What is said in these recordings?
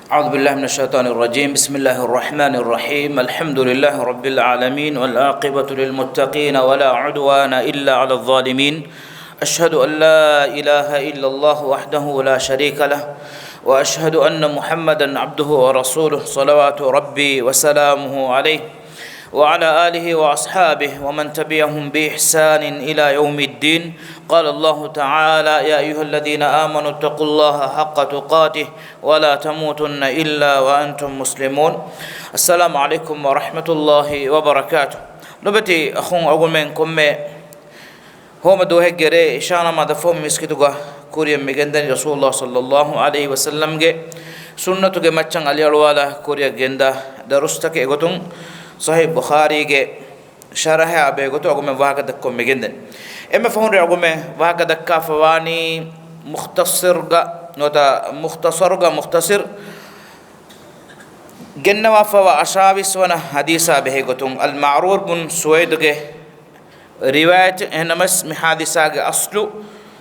أعوذ بالله من الشيطان الرجيم. بسم الله الرحمن الرحيم. الحمد لله رب العالمين والعاقبة للمتقين ولا عدوان إلا على الظالمين. أشهد أن لا إله إلا الله وحده لا شريك له وأشهد أن محمدا عبده ورسوله صلوات ربي وسلامه عليه وعلى آله وأصحابه ومن تبعهم بإحسان إلى يوم الدين. قال الله تعالى: يا أيها الذين آمنوا اتقوا الله حق تقاته ولا تموتن إلا وأنتم مسلمون. السلام عليكم ورحمة الله وبركاته. نبتي أخون أقول منكم هو مدوه جري شانا ما دفهم مسكتوغا كوريا ميغندن رسول الله صلى الله عليه وسلم جي سنة جي مچان علي الوالا كوريا جندا درستك إغتون صحيح بخاري جي شرح أبي غتو أقول من واحد دكوا ميغندن إما فهون أقول من واحد دكا فواني مختصر جنة وفوا أشابي سونا حديثا به غتون المعرور بن سويد جي رواية هنمس محادثة أصل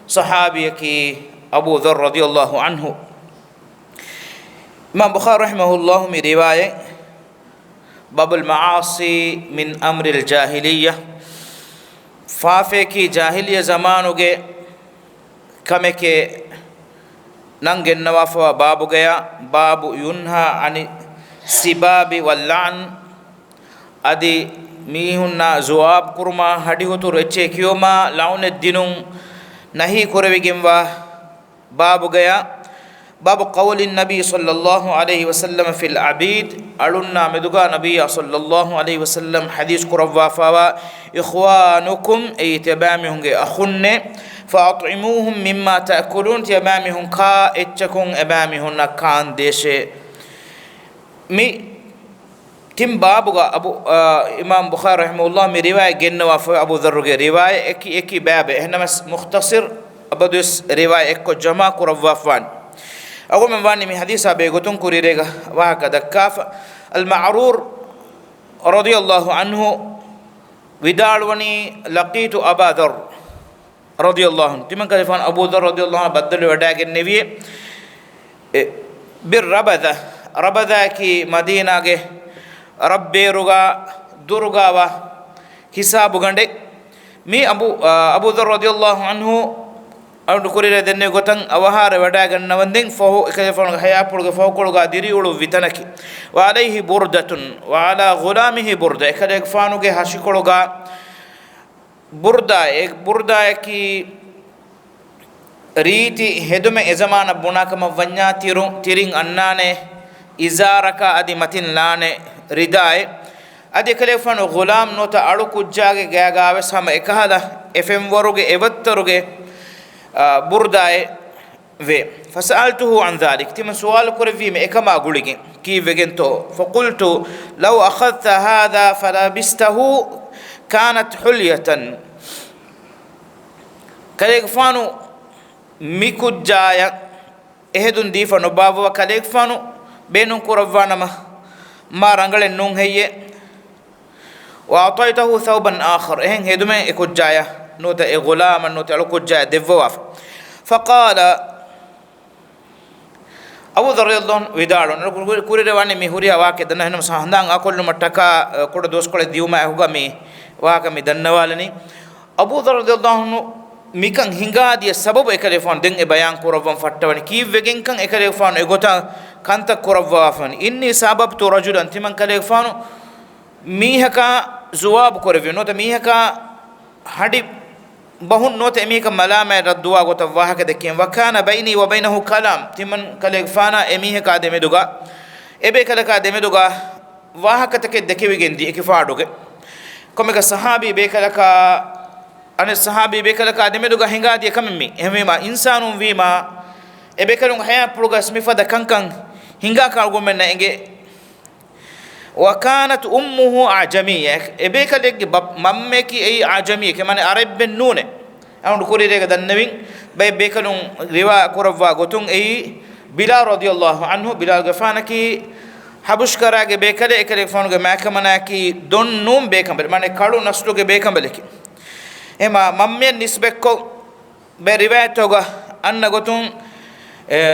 صحابي كي أبو ذر رضي الله عنه. إمام بخاري رحمه الله من رواية باب المعاصي من أمر الجاهلية فافكي جاهلية زمانه كمك ننجن نوافوا باب جيا باب ينهى عن السباب واللعن أدي ميهنا زواب كرما هديهتو رچه كيوما لعن الدينون نهي كرويجموا باب جيا باب قول النبي صلى الله عليه وسلم في العبيد ألنا مدغا نبي صلى الله عليه وسلم حديث كروا فوا إخوانكم أي تبامهم أخن فأطعموهم مما تأكلون تبامهم كا اتكون أبامهم كان ديشي مي تم بابغا أبو إمام بخاري رحمه الله من رواية جنوا في أبو ذر رواية إكي باب هنا مختصر أبدوس رواية إكو جماع كروا فان أقول من واني من حديث أبي قطن كوريريغا وهكذا كاف المعرور رضي الله عنه ودالوني لقيت أبا ذر رضي الله عنه تمن كلفان أبو ذر رضي الله عنه بدل وداك النبي بالربذة ربذة كي مدينة ربي رغا درغا و حساب غندك مي أبو ذر رضي الله عنه أو كوريرة دنيا قطن أوهار وداعن نوندين فهو كيفون حياة بورغ فهو كورغا ديريولو فيتناكي وعليه بردة وعلى غلامه بردة كذلك فانو كه هاشي كورغا بردة كي ريتي هدوم إزمان بناك مفنيا تيرين أنانه إزاركا أدي متين لانه رداء أدي كذلك فانو غلام نوتا أرو كجاغ جاغاوس هم إكهلا إفهم وروغ إبتروغ برداء في فسألته عن ذلك تم سؤال كرفي مكما أقولك كيف جنتو فقلت لو أخذت هذا فلبسته كانت حلية كليك فانو ميكو جايا إهدون دي فانو بابا كليك فانو بينون كرفانا ما رنجل النون هي وأعطيته ثوبا آخر إهن هدومه إكو جايا نوتا غلام نوتا لو كجا دفواف فقال أبو ذر رضي الله عنه ودارون كوري رواني ميهوريا واكد دنا هنم سهندان أكل متكا كودا دوس كل ديوما هوغا مي واكا مي دنوالني أبو ذر رضي الله عنه ميكان هنگا دي سبب اكلفون دين بيان كورفون فتواني كيف وگين كان اكلفون اغوتا كانتا كورفوافن اني سببت رجلا تمن كلفون ميهكا زواب كورفي نوتا ميهكا هدي بهون نوت أميك ملامة ردوا قطواها كدكين وكان بيني وبينه كلام تمن كلفانا أميه كادمي دوغا إبه كلا كادمي دوغا واه كتك دكي وجندي إكفاردوغ كمك الصحابي بكلا كا أن الصحابي بكلا كادمي دوغا هنگا دي كممي هميما إنسانون فيما إبه كلون حياة بلوغا سميفا دكان هنگا كارغو من نعجي وكانت أمه عجمية إبيك لك ممك أي عجمية كمان عرب بنونه أنا نقول لك النبي بيك لون روا كرفا قطن أي بلال رضي الله عنه بلال غفانك حبش كراغ بيك لك فانو ما كمان كي دون نوم بيكم بل مانه كارو نسلو بيكم بلك إما ممي نسبة كو برواية توغا أن قطن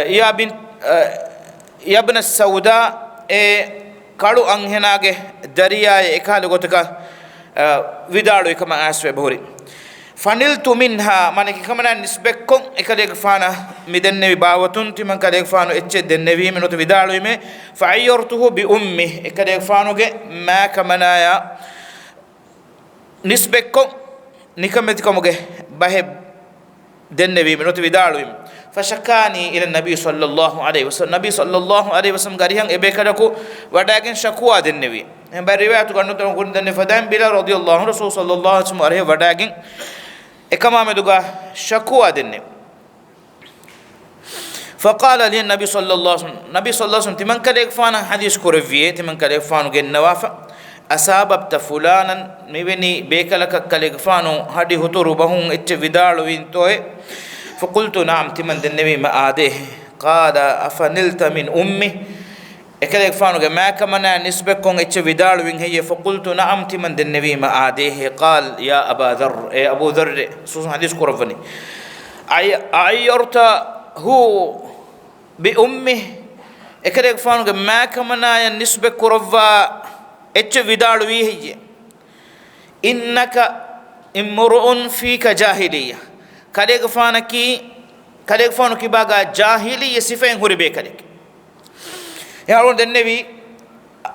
يا بنت yabna sauda e kalu anghenage dariya ekale gotaka vidalu ekama aswe bori faniltu minha manaki kamana nisbekkon ekale fana midenne bawatun timan kale fano ecce dennevi minot vidalu me fa ayyartuhu bi ummi ekale fano ge ma kamana ya nisbekkon nikameti kamuge bahe dennevi minot vidalu فشكاني إلى النبي صلى الله عليه وسلم النبي صلى الله عليه وسلم قال إبيكلكو وداكن شكوى النبي هم بروايات قالوا تقول دن فدان بلا رضي الله عنه رسول صلى الله عليه وسلم عليه وداكن إكما مدوغا شكوى النبي فقال لي النبي صلى الله عليه وسلم النبي صلى الله عليه وسلم تمن كلك فانا حديث كورفيه تمن كلك فانو جن نوافع أساببت فلانا مبني بيكلك كلك فانو هدي هتورو بهون إتش فيدالو وينتوه فقلت نعم تمن النبي ما آده قال أفنلت من أمي إكلك فانو ما كمنا نسبكم إتش فيدال وين هي فقلت نعم تمن النبي ما آده قال يا أبا ذر يا أبو ذر سوسن حديث كرفني أعيرت هو بأمه إكلك فانو ما كمنا نسبك كرفا إتش فيدال وين هي إنك امرؤ فيك جاهلية كليك فانو كي باغا جاهلي يصفين هربي كليك يقولون النبي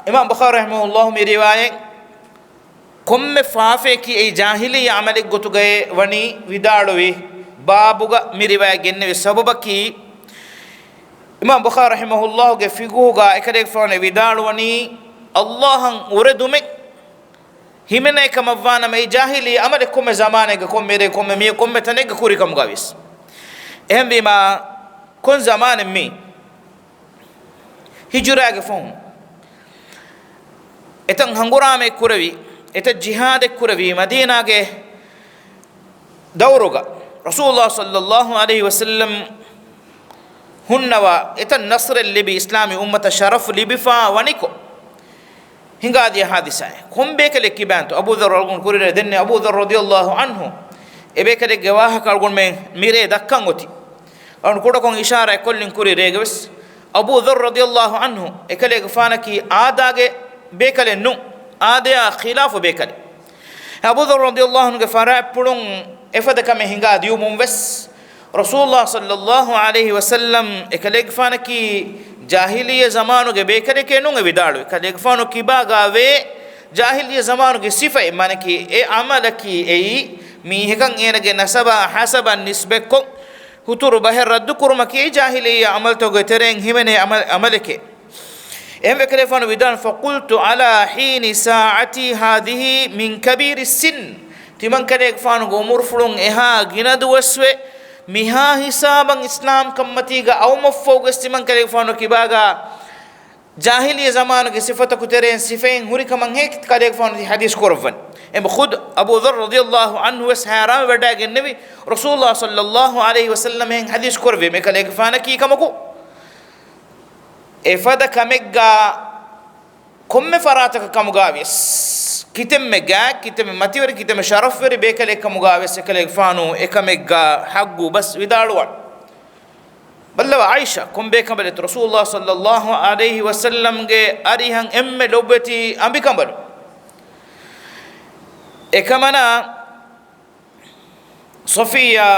امام بخاري رحمه الله من روايه كم فافي كي اي جاهلي عملك غتو گئے وني وداڑوي بابوغا من روايه گنوي سببكي امام بخاري رحمه الله گه فيغوغا اكليك فانو وداڑو وني الله وردمك हिमने कमवाना में जाहिली अमल कुम ज़माने का कुम मेरे कुम में कुम में तने का कुरी कम गाविस एहम बीमा कुन ज़माने में हिजुरा के फ़ोन इतन हंगुरा में कुरवी इतन जिहाद कुरवी मदीना के दौरोगा रसूलुल्लाह सल्लल्लाहु अलैहि वसल्लम हुन्नवा इतन नस्र लिबी इस्लामी उम्मत शरफ लिबिफा वनिको hinga dia hadisa kombe kale kibanto abu dhar algon kurire denne abu dhar radiyallahu anhu ebe kale gawaha kalgon men mire dakkangoti on kodo kon ishara kollin kurire gewes abu dhar radiyallahu anhu ekale gfana ki aadage be kale nu aadaya khilafu be kale abu dhar radiyallahu anhu gfara pulun efada kame hinga diumum wes rasulullah sallallahu alaihi wasallam ekale gfana ki जाहिलिया ज़मानों के बेकरे के नुंगे विदालु कलेग फानो की बागावे जाहिलिया ज़मानों के सिफ़े माने कि ए अमल की ए मीहकं ए नगे नसबा हसबा निस्बे को हुतुर बहर रद्द कुरमा की जाहिलिया अमल तो गए तेरें हिमने अमल के एम बेकरे फानो विदाल फ़कुल्तु अला हीनी साअती हादिही मिन कबीर सिन तिमन कलेग फानो गोमुर फुलुंग एहा गिनदु वस्वे मिहा हिसाबं इस्लाम कम्मतीगा औ मफ़ोग इस्तिमन करे फानो किबागा जाहिलिया ज़माने के सिफत को तेरे सिफें हुरी कमंग है करे फानो हदीस कोरवन एम खुद अबू ذر रज़ियल्लाहु अन्हु सहारा वडा के नबी रसूलुल्लाह सल्लल्लाहु अलैहि वसल्लम हैं हदीस कोरवे में करे फानो की कमको एफदा कमेगा कम फरात का कमगाविस कितम में गा कितम मतिवर कितम शरफ वर बेकले कमुगावे से कले फानो एकमेगा हग्गु बस विदालवा बल्लव आयशा कुम बेकबले रसूलुल्लाह सल्लल्लाहु अलैहि वसल्लम गे अरिहं एम्मे लोबती अंबिकंबल एकमना सफिया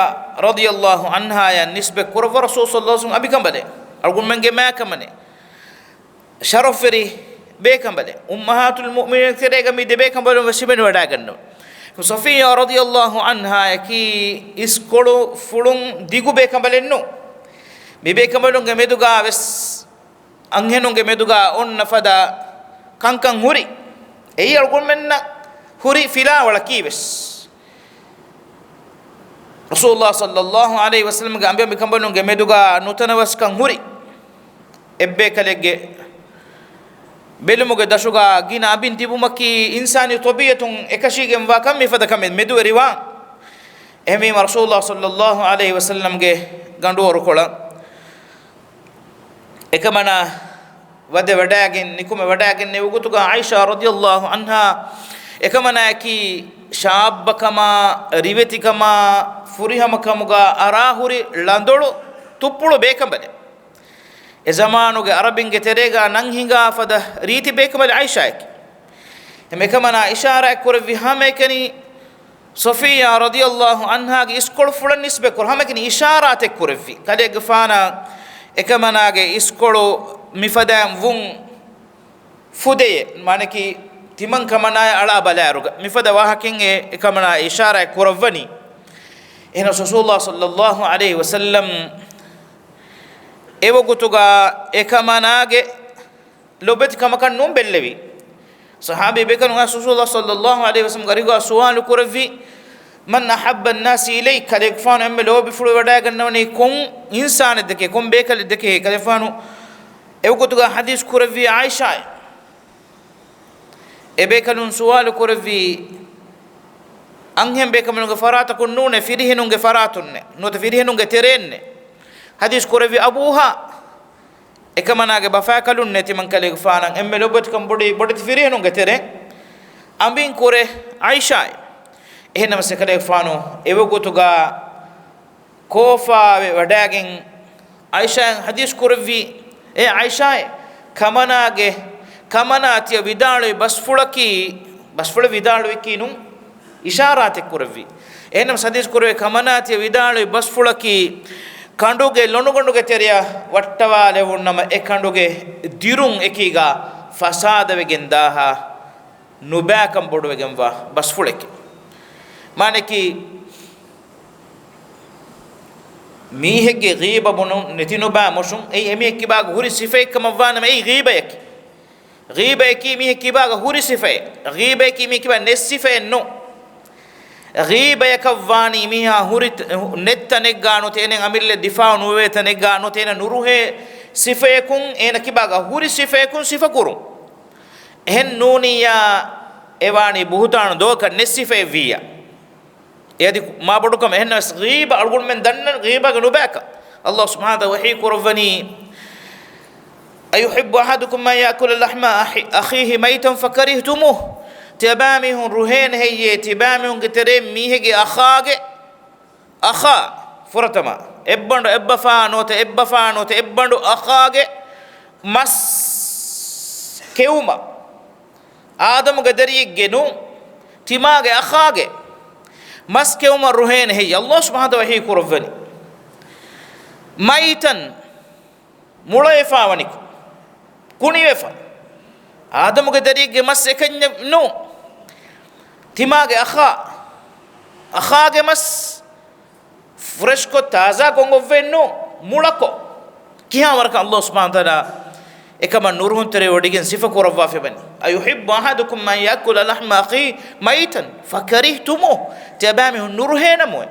रदियल्लाहु अन्हा या निस्बे कुरव रसूल सल्लल्लाहु अलैहि वसल्लम अंबिकंबले अर्गुन मंगे मा कमने शरफ वरी बेकंबले उम्महातुल मुमिनीन तेरेगा मी दे बेकंबले वसिबन वडा गन्नो सफिया रदियल्लाहु अन्हा की इस कोडो फुडुं दिगु बेकंबले नो मी बेकंबले गे मेदुगा वेस अंगेनो गे मेदुगा ओन नफदा कंकं हुरी एई अलगुन मेन्ना हुरी फिला वला कीवेस रसूलुल्लाह सल्लल्लाहु अलैहि वसल्लम गे अंबे बेकंबले गे मेदुगा नुतनवस कं हुरी एब्बे कलेगे बेलुमुगे दशुगा गिना अबिन तिबुमकी इंसानी तबीयतुन एकशीगे वाकम मिफदकम मेदु रिवा एमी रसूलुल्लाह सल्लल्लाहु अलैहि वसल्लम गे गंडोर कोला एकमना वदे वडागिन निकुमे वडागिन ने उगुतुगा आयशा रदियल्लाहु अन्हा एकमना की शाबकमा रिवेतिकमा फुरिहमकमुगा अराहुरी लंदोळु तुप्पुळु बेकंबले e zamanuge arabinge terega nan hinga fada riti bekamal aisha ek emekamana ishara kurvi hamekani Sofiya radiyallahu anha ge iskol fulan nisbe kor hamekani isharat ek kurvi kale gfana ekamana ge iskolo mifadam vun fude manaki timan kamana ala balaruga mifada wahakin ekamana ishara ek kurvani ena Rasulullah sallallahu alaihi wasallam ewogutuga ekamanage lobet kamakan num bellevi sahabi bekanu Rasulullah sallallahu alaihi wasallam gariga sual kurvi man ahabba an-nas ilayk kalefanu emme lobi fulu wada gannawni kon insaan deke kon bekal deke kalefanu ewogutuga hadis kurvi Aisha ebekalun sual kurvi anghem bekamanu farata kun nune firihenunge faratunne note firihenunge terenne hadis kurvi abuha ekamanage bafakalun neti man kale gfanan emme lobet kam bodi firihenu getere ambin kore Aisha ehnam se kale gfanu ewogutuga kofa wadagen Aisha hadis kurvi Aisha kamanati vidale basfula vidale kinu isharat kurvi ehnam hadis kurve kamanati vidale basfulaki kanduge lonugonduge teriya wattawale wonnama e kanduge dirun ekiga fasada wegen daha nubakam bodu wegen wa basfuleki maneki mihege ghiba bunu netinu ba moshun ei emi ekiba huri sifay kamwana ei ghiba eki mi ekiba huri sifay ghiba eki mi ekiba nesifay no ghiba yakavani miha hurit nettanek ganu tenen amille difa nuwe tanek ganu tenen nuruhe sifayekun ena kibaga huri sifayekun sifakuru hen nuniya ewani buhutan doka nesifay viya yadi ma bodukam hen ghiba algun men dannan ghiba ganu baka Allah subhanahu wa ta'ala kurvani ayuhibbu ahadukum man yakul lahma akhihi maytan fakarihtumuh تبامي هون روحين هي تبامي هون كتري ميهجي أخا فرتما إبندو إبفانو إبندو أخاجي مس كيوما آدم قدري جنو تماجي أخاجي مس كيوما روحين هي الله سبحانه وتعالى كرفني ميتن ملايفا ونيك كوني وفا آدم قدري جمس كني نو تماغ أخاغ مس فرشكو تازا كونغو فينو مولكو كيها ورك الله سبحانه وتعالى إكما نورهم تري وديجن صفة كورفا في بني أيحب أحدكم من يأكل لحم أخيه ميتا فكرهتموه تبامه نورهنا موي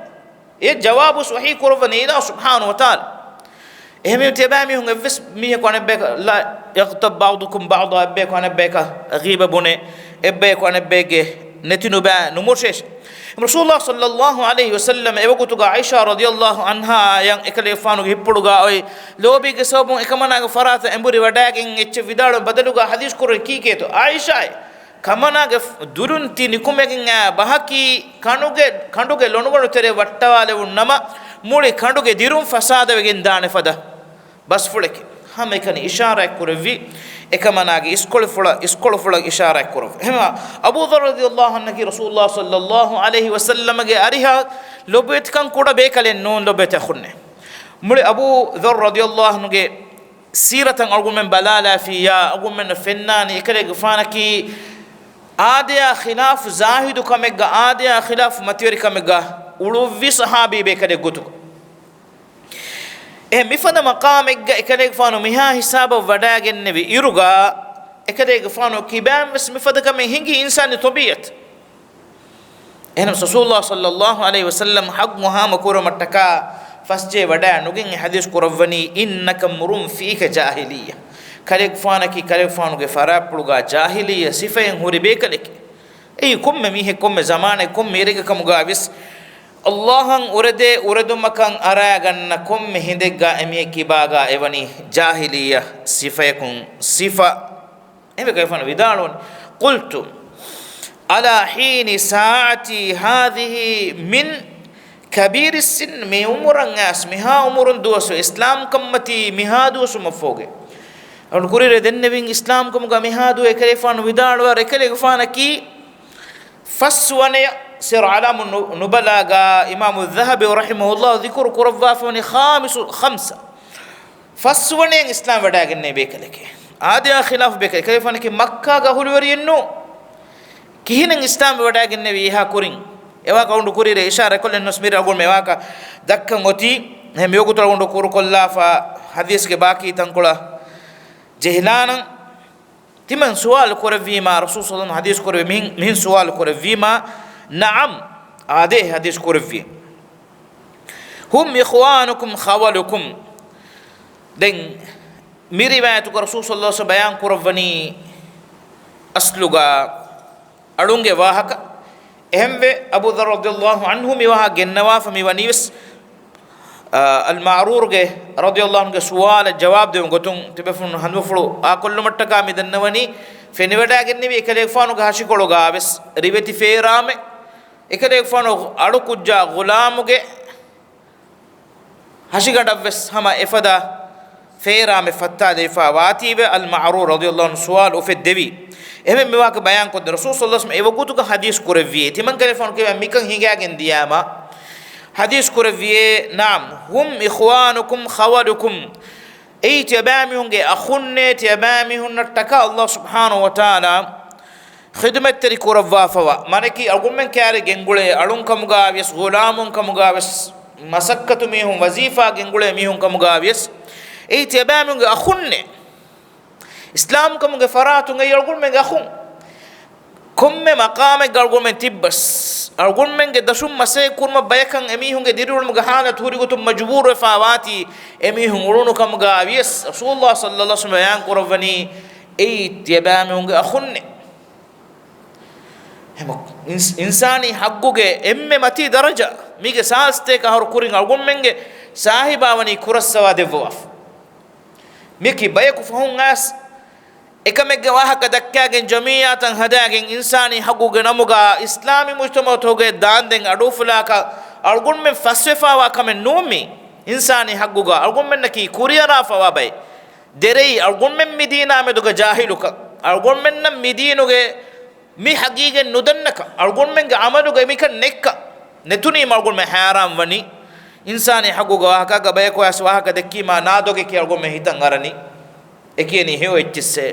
إيه جواب صحيح كورفا نيلا سبحانه وتعالى إهم تبامه نفس ميه كون بك لا يغتب بعضكم بعضا بك كون بك غيبة بني إبك كون بك نتنو با نمرشش رسول الله صلى الله عليه وسلم ايوغتوغا عائشة رضي الله عنها yang ekalefanu hippuduga oy lobi ge sobun ekamana ge farata emburi wadagen ecce vidalo badaluga hadis kur kiketo Aisha kamana ge durun ti nikumegen bahaki kanduge lonugonu tere wattawale unnama muli kanduge dirun fasada wegen dane fada bas fuleke hamekani ishara kurvi ekamanagi iskol fula ishara kurv hema Abu Dharr radiyallahu anhu Rasulullah sallallahu alaihi wasallam ge ariha lobet kan kuda bekalen non lobet khunne muli Abu Dharr radiyallahu anhu ge siratan argumen balala fiya argumen fennani ekale gfanaki adiya khilaf zahidu kamega adiya khilaf matiri kamega uluvi sahabi bekade gutu mifada maqamegga ekadeg fano miha hisaba wadagen nevi iruga ekadeg fano kibam bas mifada kam hingi insan tobiyat enam Rasulullah sallallahu alaihi wasallam haq muhama kuro mataka fasje wada nugin hadis kurawani innaka murum fika jahiliya kadeg fana ki kadeg fano ge farapluga jahiliya sifayen huri bekalek ei komme mihe komme zamane komme erega kamuga bis Allahan uradu makan aragan nakum hindega emi kibaga evani jahiliya sifayakun sifa ebe kayfan vidalun qultu ala hini saati hadhihi min كبير السن مي عمر الناس مها عمر دوسو إسلام كمتي مها دوسو مفوجه أقول كوري ردن نبين إسلام كم مها دو إكليفان ودار وإكليفان كي فسواني سير علام النبلاغا إمام الذهبي رحمه الله ذكر كرفا فوني خمسة فسواني إسلام وداغ النبي كلك عادي خلاف بك كليفان كي مكة غهول ورينو كهين إسلام وداغ النبي ها كورين ewa ka undu kurire ishara kolle nosmira gol mewaka dakkan oti hem yogutul undu kur kolla fa hadis ke baki tankola jehlan timan sual korvi ma rasul sallallahu hadis korvi min sual korvi ma na'am ade hadis korvi hum ikhwanukum khawalukum den miriwayatu ko rasul sallallahu alaihi wasallam bayan korvani asluga adunge wahaka ehembe abu dhar radhiyallahu anhu miwaha gennawa fa miwaniwis المعرور رضي الله عنه سؤال الجواب دم قطن تبفون هنوفلو أكل متى مدنوني فنيودا كنني بيكليك فانو غاشي كلوغا بس ريبتي فيرام إكليك فانو أرو كوجا غلامو هاشي كذا بس هما إفدا فيرام فتا دفا واتي المعرور رضي الله عنه سؤال وفي الدبي إهم مواك بيان كود رسول صلى الله عليه وسلم إيوكوتو كحديث كورفيه تمن كلفون كيف ميكان هيجا جندياما حديث كورفيه نعم هم إخوانكم خوالكم أي تبامهم أخونة تبامهم نتكا الله سبحانه وتعالى خدمة تري كورفا فوا مانكي أقول من كاري جنقولي ألون كمغاويس غلامون كمغاويس مسكتو ميهم وظيفة جنقولي ميهم كمغاويس أي تبامهم أخونة إسلام كم غفرات عن يرغون من غخون كم مقام غرغون من تبس أرغون من غدشوم مسيء كورما بيكان أميهم غديرول مغهانة توري غتوم مجبور فواتي أميهم ورونو كم غاويس رسول الله صلى الله عليه وسلم يان كورفني أي تيابامهم غخون إنساني حقوق أم متي درجة ميغ سالستة كهر كورين أرغون من غ صاحباوني كورس سواد فواف ميكي بيكو فهم ناس එකමෙක් ගවාහක දක්කාගෙන් ජමීයාතන් හදාගෙන් ඉන්සානි හගුගේ නමුගා ඉස්ලාමි මුජ්තමතෝගේ දාන්දෙන් අඩුෆුලාක අල්ගුන් මෙන් ෆස්වෙෆාවා කමෙන් නෝමි ඉන්සානි හගුගා අල්ගුන් මෙන් නකි කුරියරා ෆවාබයි දෙරෙයි අල්ගුන් මෙන් මිදීනා මෙදුග ජාහිලුක අල්ගුන් මෙන් නම් මිදීනුගේ මි හගීගෙන් නුදන්නක අල්ගුන් මෙන්ගේ අමලුගේ මික නෙක්ක නෙතුනි මල්ගුන් මෙ හාරාම් වනි ඉන්සානි හගුගා වහක ගබයකෝ ඇස් වහක දෙක්කීමා නාදෝගේ කිය අල්ගුන් මෙ හිතන් අරනි එකියනි හේව එච්චසේ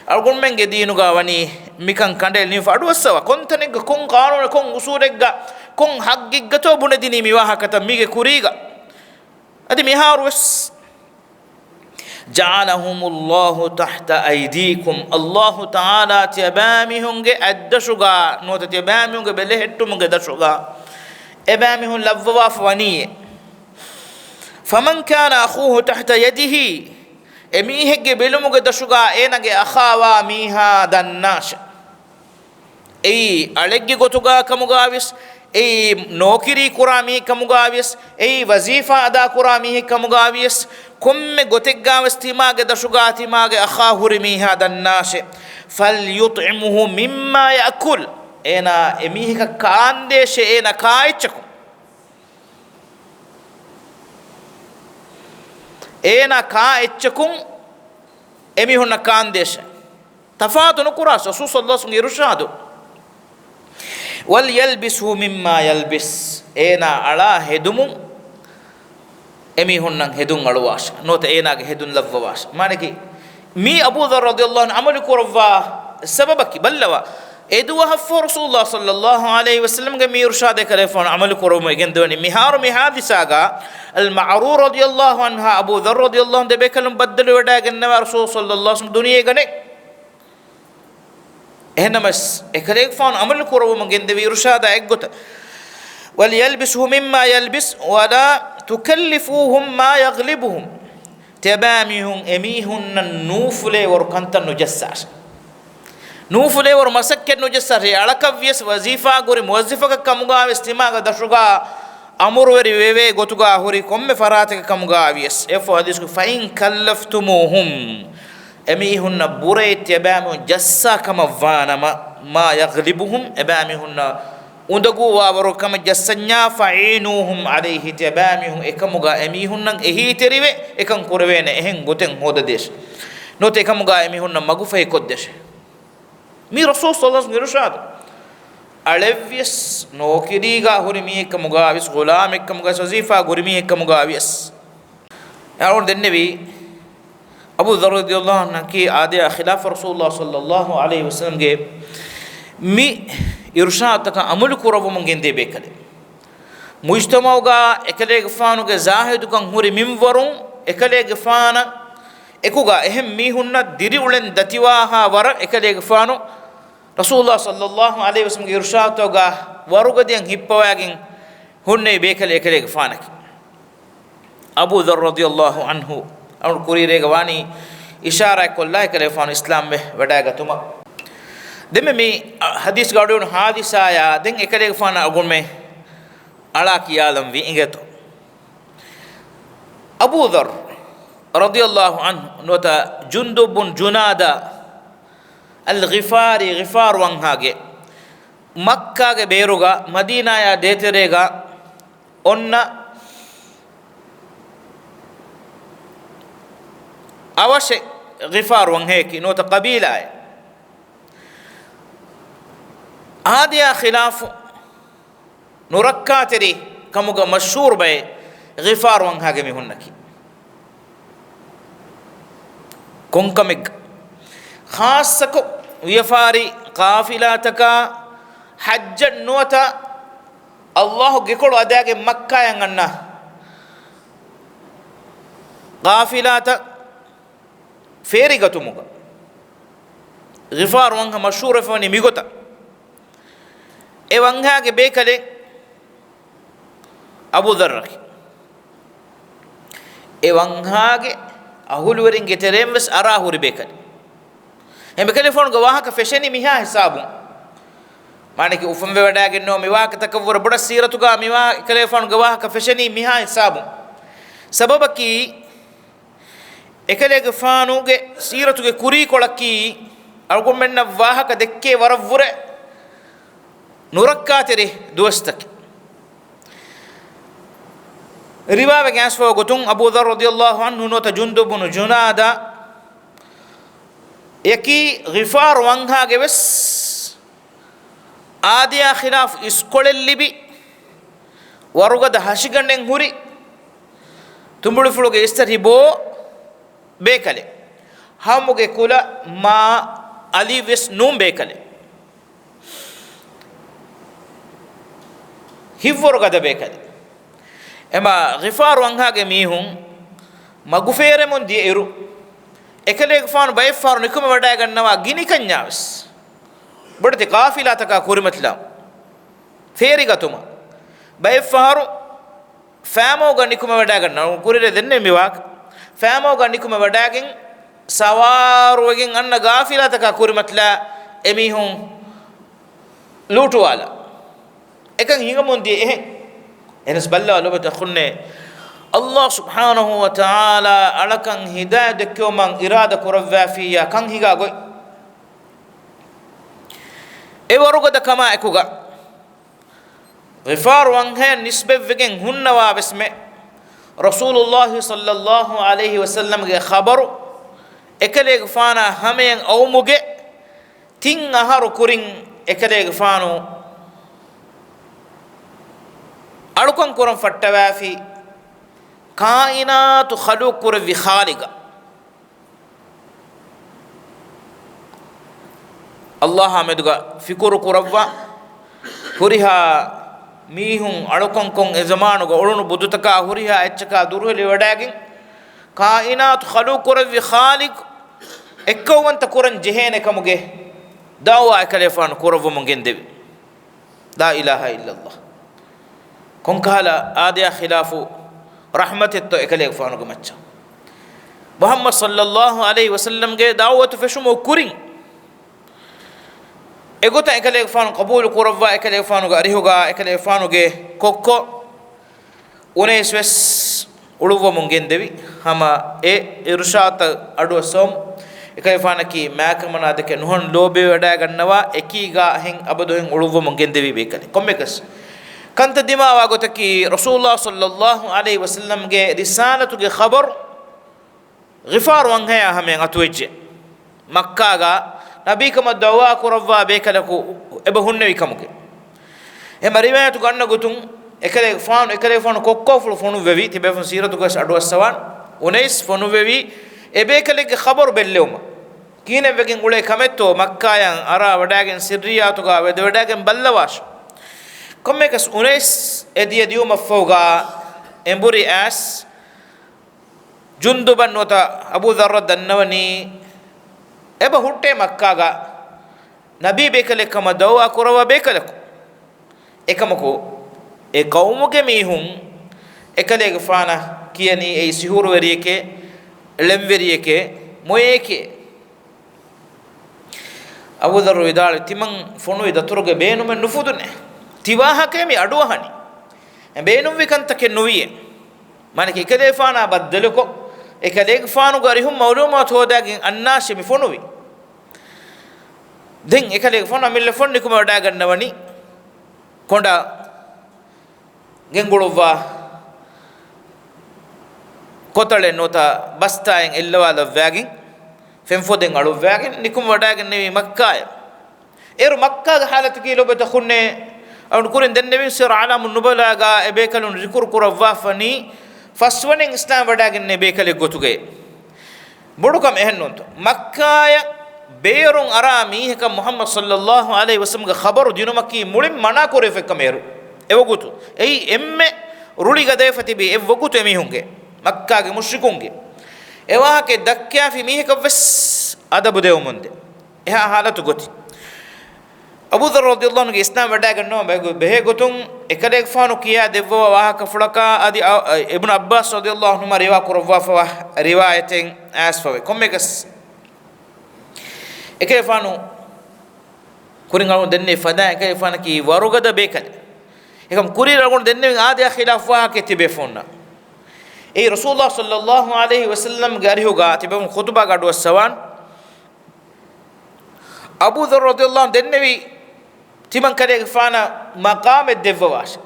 أقول من جدينو قاوني مكان كندل نيف أدو السوا كون تنيك كون قانون كون أصولك كون حقك جتو بنديني ميوها كتب ميجي كوريجا أدي ميهاروس جعلهم الله تحت أيديكم الله تعالى تبامهم أدشوغا نوت تبامهم بلهتم أدشوغا أبامهم لفوا فوانية فمن كان أخوه تحت يده emihege belumuge dashuga enage akhawa miha dannash ei alegge gotuga kamugavis ei nokiri kurami kamugavis ei wazifa ada kurami kamugavis komme goteggavis timage dashuga timage akhahuri miha dannash falyut'imuhu mimma yakul ena emiheka kaandeshe ena kaichaku ena ka etchakun emihunna kaandesha tafaatunu kuras rasul sallallahu alaihi wasallam irshadu wal yalbisu mimma yalbis ena ala hedumun emihunnan hedun alwash nota ena ge hedun lavwash maneki mi abu dhar radhiyallahu anhu amalu kurwa sababaki ballawa edu haffu rasulullah sallallahu alaihi wasallam ge mi irshad karefon amalu kurwa gendoni miharu mi hadisaga المعرور رضي الله عنها أبو ذر رضي الله عنه بكلم بدل ودا جنوا رسول صلى الله عليه وسلم دنيا جنة هنا مس إكريك فان عمل كورو من جند بيرشاد أجوت وليلبسه مما يلبس ولا تكلفوهم ما يغلبهم تبامهم أميهن النوفل وركنت النجسار نوفل ورمسك النجسار على كفيس وظيفة غوري موظفة كمغا استماع دشوغا أمر وريوي غوتوغا هوري كم فراتك كمغاويس إفو حديث فإن كلفتموهم أميهن بوريت يبامون جسا كما فانما ما يغلبهم أبامهن උඳගු වවරකම ජස්සඤ්ඤා ෆයිනුහුම් අලයිහි තබාමිහුම් එකමුගා එමිහුන්නන් එහි තෙරිවේ එකන් කුරවේන එහෙන් ගොතෙන් හොද දේශ නොත එකමුගා එමිහුන්නන් මගුෆේ කොද්දේශ මි රසූල් සල්ලල්ලාහු අලයිහි වසල්ලම් අලෙවියස් නොකිරීගා හොරි මි එකමුගා විස් ගුලාම් එකමුගා සසීෆා ගොරි මි එකමුගා විස් යාරුන් දෙන්නේවි අබූ දර් රදියල්ලාහු අන්හු කී ආදියා ඛිලාෆ රසූලුල්ලාහ සල්ලල්ලාහු අලයිහි වසල්ලම් ගේ මි ඉර්ෂාදක අමුල් කුරවමුන් ගෙන්දේ බේකලේ මුජ්තමාවගා එකලේ ගෆානුගේ සාහිදුකන් හුරි මින්වරුන් එකලේ ගෆාන එකුගා එහෙම් මීහුන්න දිරි උලෙන් දතිවාහා වර එකලේ ගෆානු රසූලුල්ලාහ සල්ලල්ලාහු අලයිහි වසල්ලම් ගේ ඉර්ෂාදතෝගා වරුගදියන් හිප්පවාගෙන් හුන්නේ බේකලේ එකලේ ගෆානකි අබූ දර් රදියල්ලාහු අන්හු අනුල් කුරීරේ ගවානි ඉෂාරා කොල්ලා එකලේ ගෆානු ඉස්ලාම් මෙ වඩාගතුමා දෙමෙ මේ හදීස් ගාඩුන හාදිසායා දෙන් එකලේ ගෆාන අගොන් මේ අලා කියාලම් වි ඉඟතු අබූ දර් රදියල්ලාහු අන්හු නොත ජුන්දුබ් බුන් ජුනාදා අල් ගිෆාරි ගිෆාර් වංහාගේ මක්කාගේ බේරුගා මදීනායා දේතරේගා ඔන්න අවශ්‍ය ගිෆාර් වංහේකි නොත කබීලාය ආදියා ඛිලාෆ නුරක්කාතෙරි කමුග මෂූර් බේ ගිෆාර් වංහාගේ මිහුන්නකි කොන්කමෙක් ખાસක වියෆාරි කාෆිලාතක හජ්ජ නුවත අල්ලාහ් ගෙකොළ අදාගේ මක්කායන් අන්න කාෆිලාත ෆේරිගතුමුග ගිෆාර් වංහා මෂූර් ෆනි මිගොත ඒ වංහාගේ බේකලේ අබූ දර්රකි ඒ වංහාගේ අහුලුවරින් ගෙතරෙන් වස් අරාහුරි බේකලේ එම් බේකලේ ෆෝන් ගවාහක ෆෙෂනි මිහා හිසාබු මානකි උෆම් වඩාගෙන නෝ මිවාක තකවර බඩ සීරතුගා මිවා කලේ ෆෝන් ගවාහක ෆෙෂනි මිහා හිසාබු සබබකි එකලේ ගෆානුගේ සීරතුගේ කුරී කොලකි අල්ගොම් මෙන්න වාහක දෙක්කේ වරවුර නුරක්කාතෙරි දුවස්තක රිවාව ගෑස්වෝ ගොතුන් අබූ දර් රදියල්ලාහු අන්හු නොත ජුන්දුබ් බුන් ජුනාදා යකි ගිෆාර් වංහාගේ වෙස් ආදියා ඛිලාෆ් ඉස්කොලෙල්ලිබි වරුගද හෂිගණ්ඩෙන් හුරි තුඹුළු ෆුලුගේ ඉස්තරි බෝ බේකලේ හමුගේ කුල මා අලි වෙස් නුම් බේකලේ හිව්වරු ගද බේකලේ එම ගිෆාර් වංහාගේ මීහුන් මගුෆේරෙමුන් දී ඉරු එකලේ ගෆාන බයිෆාර් නිකුම වඩා ගන්නවා ගිනි කන්‍යාවස් බඩති කාෆිලා තක කුරිමත්ලා ෆේරිගතුම බයිෆාර් ෆෑමෝ ගනිකුම වඩා ගන්නවා කුරිරේ දෙන්නේ මිවාක් ෆෑමෝ ගනිකුම වඩාගෙන් සවාරුවගෙන් අන්න ගාෆිලා තක කුරිමත්ලා එමිහුන් ලූටුවාලා එකන් හිඟමුන් දී එහෙන් එනස් බල්ලා ලොබත ඛුන්නේ අල්ලාහ් සුබ්හානහු වතාලා අලකන් හිදායත දෙකෝමන් ඉරාදා කරවවා ෆියා කන් හිගා ගොයි ඒ වරුගද කම එකුගා ගිෆාර් වංහේ නිස්බෙව්ගෙන් හුන්නවා බස්මෙ රසූලුල්ලාහ් සල්ලල්ලාහු අලයිහි වසල්ලම් ගේ ඛබරු එකලේ ගෆානා හැමෙන් අවමුගේ තින් අහරු කුරින් එකලේ ගෆානු අලුකන් කුරන් ෆට්ටවාෆි කායිනාතු ඛලුක් කුර විඛාලිග අල්ලාහ් හමදුගා ෆිකුරු කුරවා හුරිහා මීහුන් අලුකන් කොන් එ zamanuga ඔළුණු බුදුතකා හුරිහා එච්චකා දුරුහෙලි වඩාගෙන් කායිනාතු ඛලුක් කුර විඛාලිග එක්කවන්ත කුරන් ජෙහෙන කමුගේ දාවා එකලේෆාන කුරවමුන් ගෙන්දෙවි ලා ඉලාහා ඉල්ලල්ලාහ් කොන්කාලා ආදියා ඛිලාෆු රහමතෙත්තු එකලේ ෆානුග මච්ච මුහම්මද් සල්ලල්ලාහු අලයිහි වසල්ලම් ගේ දාවතු ෆෙෂුමු කුරින් එගොත එකලේ ෆානු කබූල් කුරවා එකලේ ෆානුග අරිහුගා එකලේ ෆානුගේ කොක්කො උනේස්වස් උළුව මුංගෙන් දෙවි හම ඒ ඉර්ෂාත අඩුව some ekay fanaki maakamana deke nuhon lobe wada gannawa ekiga hen abadu hen uluwo mongen devi bekale kommekas kanta dimawa gotaki rasulullah sallallahu alaihi wasallam ge risalatu ge khabar ghifar wan haya hame atweje makka ga nabi kama dawa kurawwa bekale ko ebe hunne wikamuke e mariwayatu ganna gotun ekale fanu kokko funu vevi tibe fon siratu gas adu aswan unais fonu vevi ebekale ge khabar bellewma kine vegen ule kametto makkayan ara wadagen sirriyatu ga wede wadagen ballawash komme kas unais ediye diuma foga emburi as junduban nota abu dharr dannawani eba hutte makkaga nabi bekale kama dawa kurawa bekale ekamako e qawmuge mihun ekale ge fana kiyani e sihuru weriyeke lemveriyeke moyeke abu dharr widal timan fonu idaturuge beenume nufudune tiwahake mi aduwahani beenum vikantake nuwiye manake ekale fana baddaluko ekale fanu garihum mawlumat hodagin annashi mi fonuwi den ekale fonu mille fonni kuma wadagannawani konda genguluwa kotale nota bastayen ellawala vagin femfoden alu vagin nikum wadagen nevi makkaya eru makka ga halatu ki lobe takhunne awun kurin den nevi sir alamun nubala ga ebekalun zikur kurawwa fani faswanen islam wadagen ne bekale gotuge bodukam ehennonto makkaya beerun arami heka muhammad sallallahu alaihi wasallam ga khabaru dinumaki mulim mana kore fekameru ewogutu ei emme ruliga defati be ewogutu emihunge makka ge mushrikunge ewa ke dakya fi miheka ves adabu dewmunde eha halatu goti abu dharr radhiyallahu anhu ge islam wada ganno behe gotun ekade fanu kiya devwa wa ka fulaka adi ibn abbas radhiyallahu anhu riwa kurwa fa riwayaten asfawe kommekas ekay fanu kuringalu denne fada ekay fanu ki warugada bekade ekam kuriragun denne adi khilaf wa ke tibe fonna e rasulullah sallallahu alaihi wasallam garihuga tibe khutba gadu sawan abu dharr radhiyallahu dennevi timan kade fana maqam devwash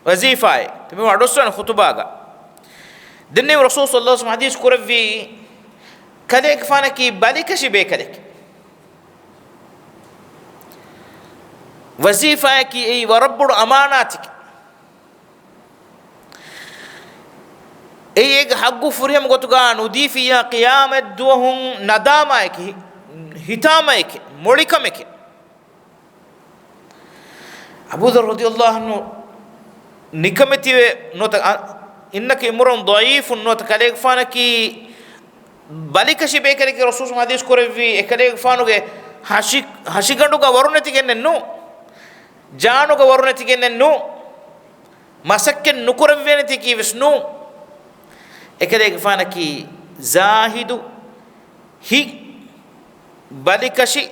wazifa tibe adosan khutba ga dennevi rasul sallallahu alaihi wasallam hadith kurevi kade fana ki balikashi be kade wazifa ki ei wa rabbul amanatik ei eg haggu furiyam gotuga nudifi ya qiyamat duhum nadama ki hitama ki molikam ki abu dharr radhiyallahu anhu nikamati nota innaka imrun dhaifun nota kale fana ki balikashi be kale ki rasul hadith korevi ekale fanu ge hashigandu ga warunati gennennu jaanuga warunati gennennu masakken nukuravvenati ki visnu ekale fana ki zahidu hi balikashi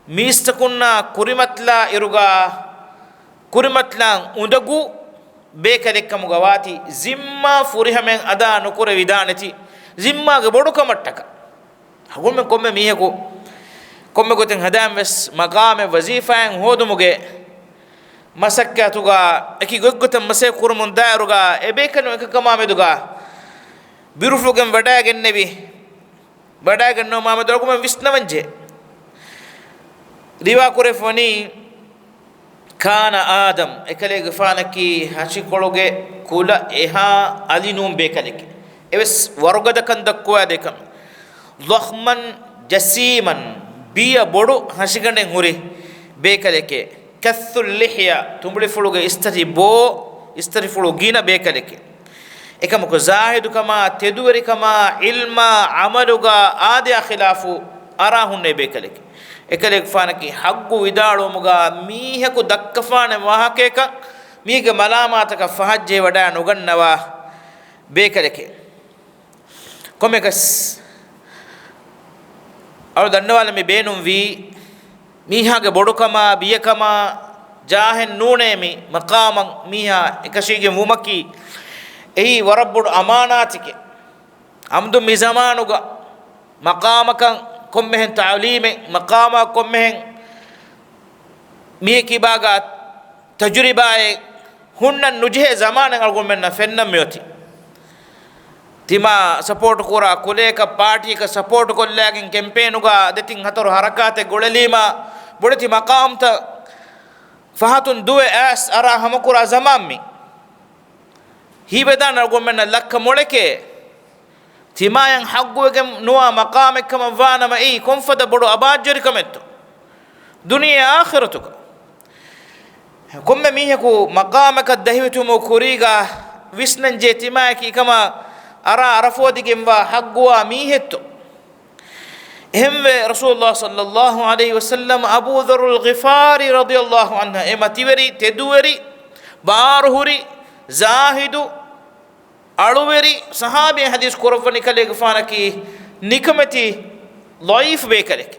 mistakunna kurimatla iruga kurimatla undagu be kale kamuga wati zimma furihamen ada nukure vidanati zimma ge bodu kamattaka hagumen komme miheko komme goten hadam ves maqame wazifa hodumuge masakkatuga eki goggotam mase kurumun dairuga ebekanu ekakama meduga birufugem wadagen nebi wadagen no mama dogum visnavanje riwa kore foni kana adam ekale gfanaki hachikologe kula eha alinum bekaleke eves warugada kandakko adekam dhakhman jasiman biya bodu hashiganden huri bekaleke kathul lihya tumbuli fuluge istari fulu gina bekaleke ekam ko zahidu kama teduri kama ilma amaluga adi khilafu arahunne bekaleke ekale fanaki haggu widalu muga miheku dakkafane wahakeka mige malamataka fahajje wada nugannawa bekaleke komekas aw dannawala me beenum wi mihage bodukama biyakama jahen nunemi maqaman miha ekashige mumaki ehi warabbud amanatike amdu mizamanuga مقامك كمهن تعليم مقام كمهن ميكي باغات تجربة هن نجه زمان أقول منا فنن ميوتي تما سپورٹ کورا کولے کا پارٹی کا سپورٹ کو لیکن کیمپین کا دتین ہتر حرکات گوللیما بڑتی مقام تا فہتن دو اس ارا ہم کورا زمان می ہی بدان أقول منا لک مولکے تما ين حقو كم نوا مقامك كم فانا ما إيه كم فدا بدو أباجر كمتو دنيا آخرتك كم ميهكو مقامك الدهيتو مكوريغا ويسنن جيتماكي كما أرى عرفودي كم حقوا ميهتو هم رسول الله صلى الله عليه وسلم أبو ذر الغفاري رضي الله عنه إما تيوري تدوري بارهوري زاهدو ألووري صحابي حديث كورفني كليك فانكي نكمتي ضعيف بيكلك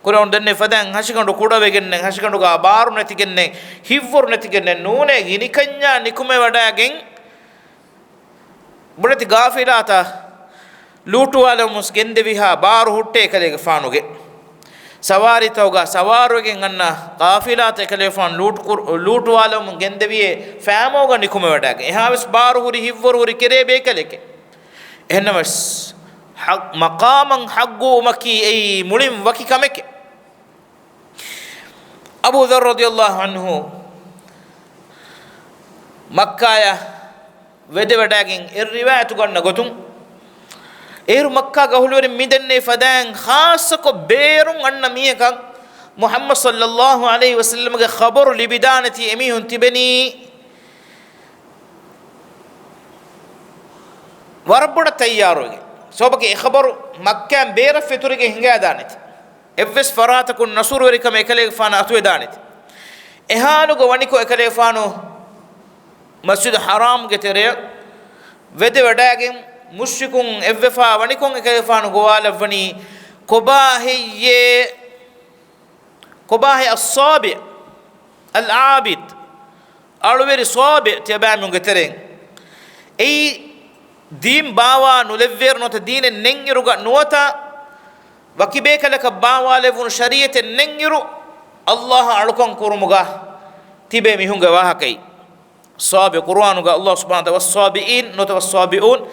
كورون دني فدان هاشكندو كودا بيجن هاشكندو كابار نتيجن هيفور نتيجن نونه غني كنيا نكمة وداعين بدرت غافلاتا لوتو على مسكين دبيها بار هوتة كليك فانوجي سواري توغا سواروجي عنا غافلات كليفان لوت والا من جندبيه فاموغا نكمة وداعين إها بس بار هوري هيفور هوري كريه بيكلك إهنا بس حق مقام حقو مكي أي ملهم وكي كمك أبو ذر رضي الله عنه مكة ودي وداعين الرواية تقولنا قطن مكة قهولور ميدن فدان خاصة بيرون أن ميكا محمد صلى الله عليه وسلم خبر لبدانة أميه تبني وربنا تياروي سوبك خبر مكة بير في طريق هنجا دانت إفس فراتكون نصور وريكم إكلي فانا أتوي دانت إهانو قوانيكو إكلي فانو مسجد حرام كتير ودي وداعين مشركون إففا ونيكون كيفان قوال فني كباهي الصابع العابد أروي صابع تبع من قترين أي دين باوا نلفير نوت دين النيرو نوتا وكيبيك لك باوا لفون شريعة النيرو الله أركون كرمجا تبع ميهم جواها كي صابع قرآن الله سبحانه وتعالى والصابئين نوت والصابئون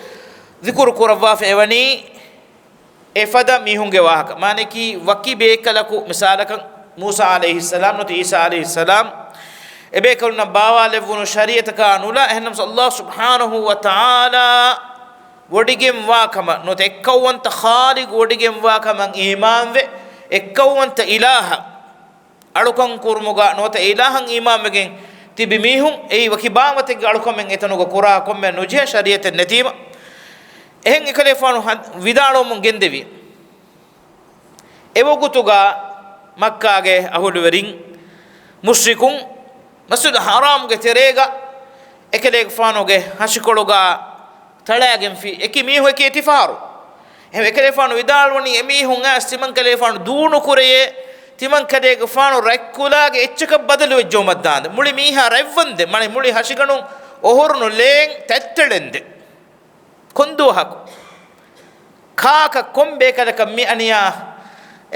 ذكر كورفا في أوني إفدا ميهون جواهك معنى كي وكي بيكلكو مثالك موسى عليه السلام نوت عيسى عليه السلام إبيكلنا باوا لفون شريعة كانولا إحنا الله سبحانه وتعالى وديجم واكما نوت إكوان تخالق وديجم واكما إيمان في إكوان تإله ألوكان كورموغا نوت إلهان إيمان مجين تبي ميهون أي وكي بامتك ألوكان من إتنوغا كورا كم من نجيه شريعة النتيمة එහෙන් එකලේෆානු විදාලෝ මුන් ගෙන්දෙවි එවගුතුගා මක්කාගේ අහුළු වරින් මුස්රිකුන් මස්ජිද් හරාම්ගේ තෙරේගා එකලේෆානුගේ හෂිකොලුගා තලයගෙන් ෆි එකි මීහු එකේ තිෆාරු එහෙන් එකලේෆානු විදාලවනි එමීහුන් ඇස් තිමන් කලේෆානු දූණු කුරේ තිමන් කදේගෆානු රැක්කුලාගේ එච්චක බදලු වෙජ්ජෝ මද්දාන්ද මුලි මීහා රැව්වන්ද මනි මුලි හෂිකණු ඔහුරුනු ලේන් තැත්තෙලෙන්ද كندو هاكو كاكا كم بيكا كمي أنيا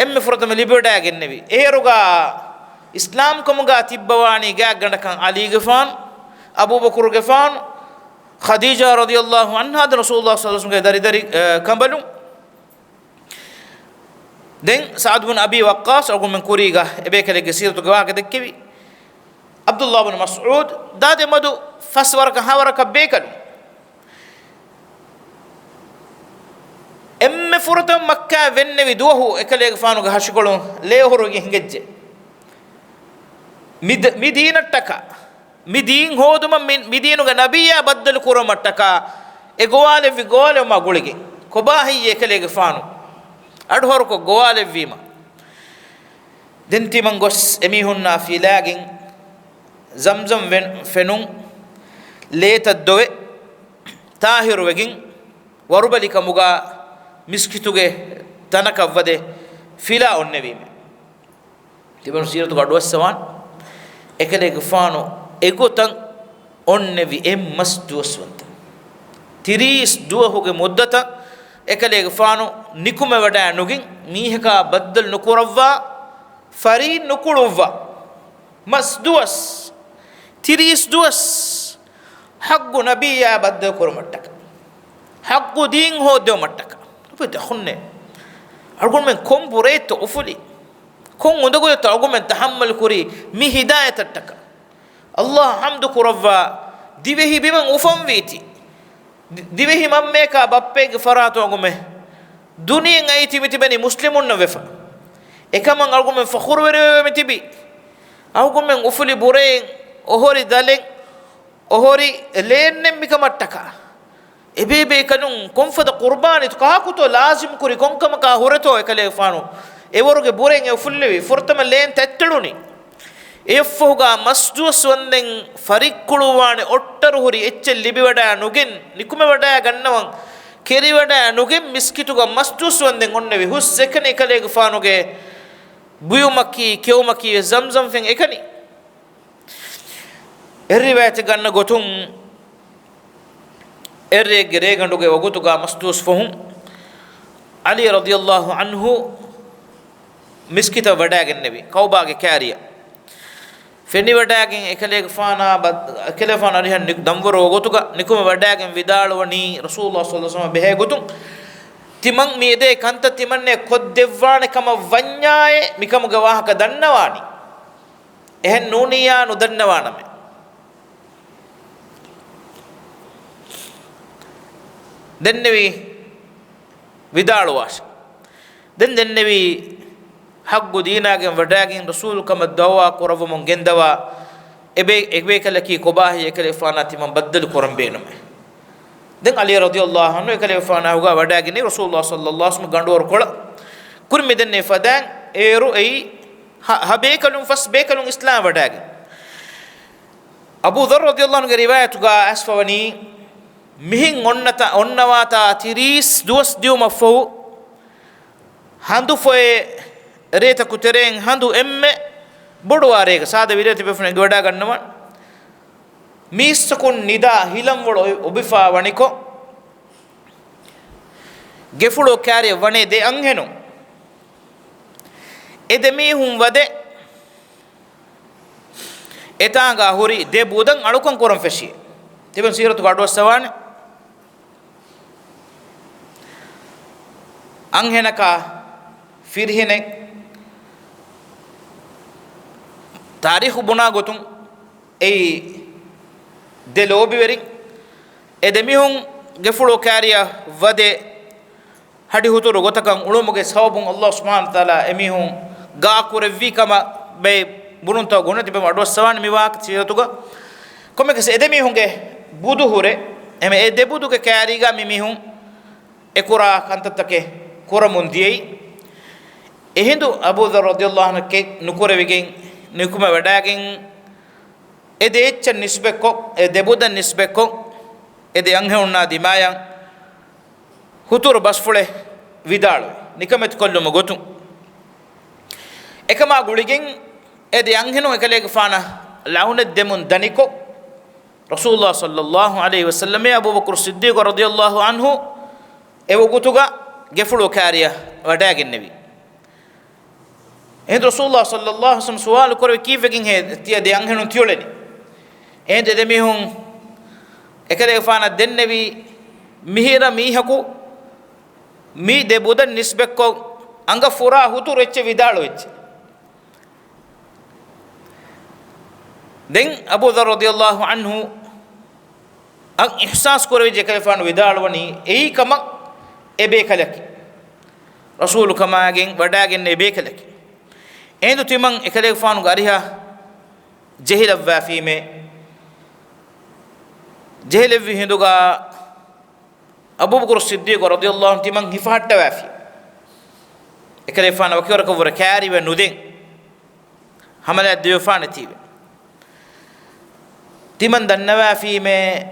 أم فرطم ليبردا النبي إيروغا إسلام كمغا تبواني غا غندكان علي غفان أبو بكر غفان خديجة رضي الله عنها رسول الله صلى الله عليه وسلم داري كمبلو دين سعد بن أبي وقاص أقول من كوريغا إبيكا لغسيرة غواك دكبي عبد الله بن مسعود داد مدو فسورك هاورك بيكا එම්මෙ ෆුරතම් මක්කා වෙන්නේ දුවහු එකලේක ෆානුග හෂිකොළොන් ලේහොරුගේ හිඟෙජ්ජ මිදීනට්ටක මිදීන් හෝදුම මිදීනුග නබියා බද්දල කුරමට්ටක එගෝවාලෙ විගෝලෙ මගුලිගේ කොබාහි එකලේක ෆානු අඩහොරක ගෝවාලෙ වීම දෙන්ති මං ගොස් එමිහුන්නා ෆිලාගෙන් zamzam ෆෙනුන් ලේත දොවේ තාහිරු වෙගින් වරුබලික මුගා මිස්කිතුගේ තනක වදේ ෆිලා ඔන්නවීම තිබුණු සිරතු ගඩුවස්සවන් එකලේක ෆානු එගොතන් ඔන්නවි එම්මස් දුවස්වන්ත 30 දුවහුගේ මුද්දත ekale fanu nikume wada nugin miheka baddal nukurawwa fari nukuluvwa masduas tiris duas haggu nabiyya baddal kurmattaka haggu din hodde mattaka fete khunne argun men kombureto ufuli kon undago to argun men tahammal kuri mi hidayatattaka allah hamdu kurawwa divehi biman ufam viti divehi mamme ka bappege farato agume duniya ngaiti mitibani muslimun na wefa ekaman agume fakhur were mitibi agume ufuli bure ohori dalen ohori lenne mikamattaka ebebe kanun konfada qurbani to kahakuto lazim kuri konkama ka horeto ekale fano eworuge bure nge ufullewi fortama len tetteluni effuga masjus wanden farikkuluwane ottaru huri ecce libiwada nugin nikume wada gannawan keri wada nugin miskituga masjus wanden onnevi hus sekane ekale fanuge buyumaki kewmaki zamzam fen ekani riwayat ganna gotum erre gere ganduge wagutuga masjus fohum ali radiyallahu anhu miskita wada gannevi kaubage kariya fenni wadagen ekale fana ekale fana rihan damwaro gotuga nikuma wadagen vidalwani rasulullah sallallahu alaihi wasallam behe gotum timang miede kanta timanne koddevwane kama vannyaye mikam gawahaka dannawani ehen nuniya nu dannawaname dennevi vidalwash dennevi haggu dinagen wadagen rasul kama dawa koravu mon gendawa ebe kala ki kobahi ekale fana timam baddal koram beenume den ali radiyallahu anhu ekale fana huga wadagen rasulullah sallallahu alaihi wasallam gandor kola kurmi denne fadan eru ei habe kalum fas be kalum islam wadagen abu dharr radiyallahu anhu riwayat ga asfawani mihin onnawata tiris duas diuma fo handu foe reta kutereng handu emme bodware ga sada vireti befne goda gannawan misakun nida hilam wolo obifa waniko gefulo kare wane de anghenu edemi hum wade etanga huri de budan alukon koram feshi teben siratu gadwa sawan anghenaka firhine tarikh buna gotum ei de lobi weri edemihun gefulo kariya wade hadi hutoro gotakan ulumuge sawbun allah subhanahu wa taala emihun ga kurevvi kama be bununta gonati be adwas sawan miwak chiyatuga komme ke edemihunge budu hure eme ede budu ke kariga mimihun ekura kantatake kuramun diyei ehindu abu dharr radiyallahu anhu ke nukurevegen nikuma wadagen ede eccha nisbekko ede budan nisbekko ede anghunna dimayan hutur basfule vidalu nikamet kollum gotum ekama guligen ede anghenu ekalege fana laune demun daniko rasulullah sallallahu alaihi wasallam abu bakr siddiq radiyallahu anhu ewo gutuga gefulu kariya wadagen nabi ehd rasulullah sallallahu alaihi wasallam sual korwe kifekin he tiya de anghenu tioleni ehd de mihun ekale fana dennevi mihira mihaku mi de bodan nisbekko anga fura hutu recce vidalo ecce den abu dharr radiyallahu anhu an ihsas korwe je kale fana vidalo wani ei kama ebe kalaki rasul kama gen wadagen ebe kalaki endu timang ekale fanu gariha jehila wafime jehile vi hinduga abu bakr siddiq radiyallahu anhu timang hifatta wafi ekale fanu wakira ko kari we nuden hamala de fanu tibe timan danna wafime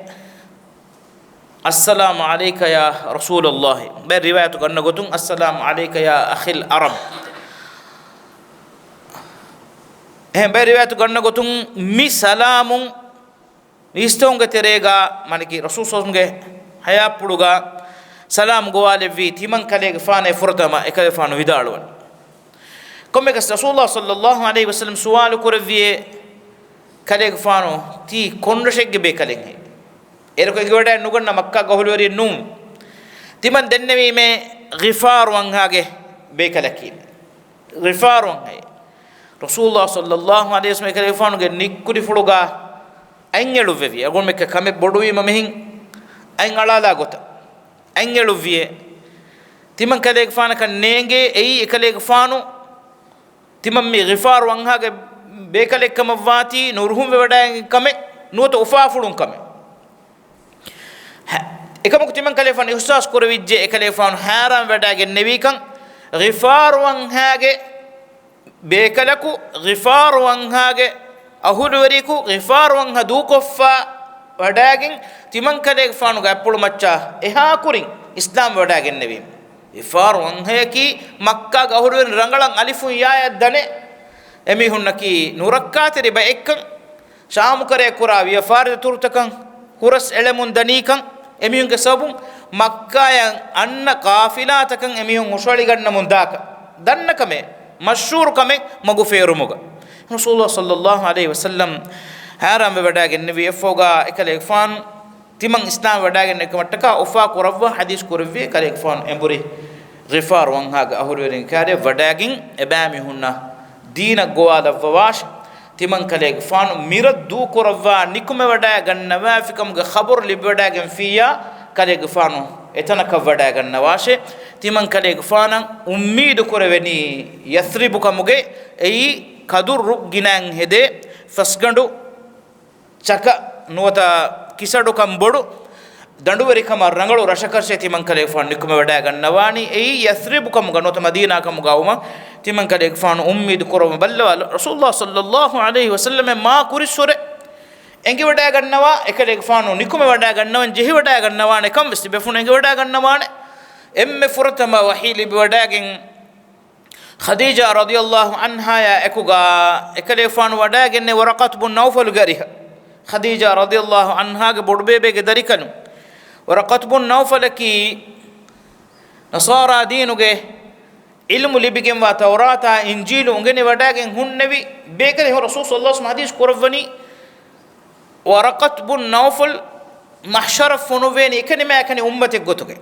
assalamu alayka ya rasulullah be riwayatu ganna gotun assalamu alayka ya akhil arab be riwayatu ganna gotun mi salamun istonga terega maniki rasul sallallahu haya puluga سلام قوال في تمن كليك فان فرتما إكل فان ودارون كم بس رسول الله صلى الله عليه وسلم سؤال كرفيه كليك فانو تي كونرشك بكلين إيركو يقولون نقولنا مكة قهولوري نوم تمن دنيمي مي غفار وانهاجه بكلكين غفار وانهاي رسول الله صلى الله عليه وسلم كليك فانو نيكودي فلوغا أنجلو في أقول مك كم بدوي ممهين أنجلا لا قط أنجلو في تمن كليك فانا كنينجي أي كليك فانو تمن مي غفار وانهاجه بكلك كم فاتي نورهم بوداعين كم نوت أفافلون كم إكمل كتير كلي فان يحساس كرويجة كلي فان حرام بوداعين النبي كان غفار وانهاجه بكلكو غفار وانهاجه أهود وريكو غفار وانهدو كفا بوداعين تيمان كلي فان غابول ماتشا إها كورين إسلام بوداعين النبي غفار وانهاكي مكة أهود ورين رانغلان ألفون يا دني එමි හුන්නකි නුරක්කාතරි බෙක්කන් ශාමුකරේ කුරාවිය ෆාරිද තුර්තකන් කුරස් එලමුන් දනීකන් එමිහුන්ගේ සබුන් මක්කායන් අන්න කාෆිලාතකන් එමිහුන් උෂවලි ගන්න මුන්දාක දන්නකමේ මෂූර් කමේ මගු ෆේරුමුග රසූලුල්ලාහ සල්ලල්ලාහු අලයිහි වසල්ලම් හාරම් වඩාගෙන නබි එෆෝගා එකලේ ෆාන් තිමන් ඉස්ලාම් වඩාගෙන එක මට්ටක ඔෆා කුරව්ව හදීස් කුරව්වේ කලේ ෆාන් එඹුරි ගිෆාර් වන්හාග අහුරුවෙන් කාරේ වඩාගෙන එබෑමි හුන්නා دين قواد الفواش تمن كليك فان ميرد دو كروا نكم ودا غنوا فيكم خبر لبدا غن فيا كليك فانو اتنا كودا غنواش تمن كليك فان اميد كروني يثرب كمغه اي كدر غنان هده فسغندو چك نوتا كيسدو كمبودو ದಂಡುವರಿ ಕಮ ರಂಗಳು ರಶಕರ್ಷೆ ತಿಮಂಕಲೆ ಫಾನ್ ನಿಕುಮ ವಡಾಗ ನವಾನಿ ಎ ಯಸ್ರಿಬು ಕಮ ಗನೋತ ಮದೀನಾ ಕಮ ಗಾವಮ ತಿಮಂಕಲೆ ಫಾನ್ ಉಮ್ಮೀದ್ ಕುರಮ ಬಲ್ಲವ ರಸೂಲುಲ್ಲಾಹ ಸಲ್ಲಲ್ಲಾಹು ಅಲೈಹಿ ವಸಲ್ಲಂ ಮಾ ಕುರಿಸೊರೆ ಎಂಗಿ ವಡಾಗ ನವಾ ಎಕಲೆ ಫಾನ್ ನಿಕುಮ ವಡಾಗ ನವನ್ ಜೆಹಿ ವಡಾಗ ನವಾನೆ ಕಮ ಬಿಸಿ ಬೆಫುನ ಎಂಗಿ ವಡಾಗ ನವಾನೆ ಎಮ್ಮೆ ಫುರತಮ ವಹೀಲಿ ಬಿವಡಾಗಿನ್ ಖದೀಜಾ ರದಿಯಲ್ಲಾಹು ಅನ್ಹಾ ಯಾ ಎಕುಗಾ ಎಕಲೆ ಫಾನ್ ವಡಾಗೆನ್ನೆ ವರಕತ್ ಬುನ್ ನೌಫಲ್ ಗರಿಹ ಖದೀಜಾ ರದಿಯಲ್ಲಾಹು ಅನ್ಹಾಗೆ ಬೊಡ್ಬೇಬೆಗೆ ದರಿಕನು ورقت بن نوفل كي نصارى دينوغه علم لبيگم وا توراتا انجيل انگني وداگن هننبي بيكري رسول صلى الله عليه وسلم حديث قربني ورقت بن نوفل محشر فنوين اكني ما كني امتي گوتوگه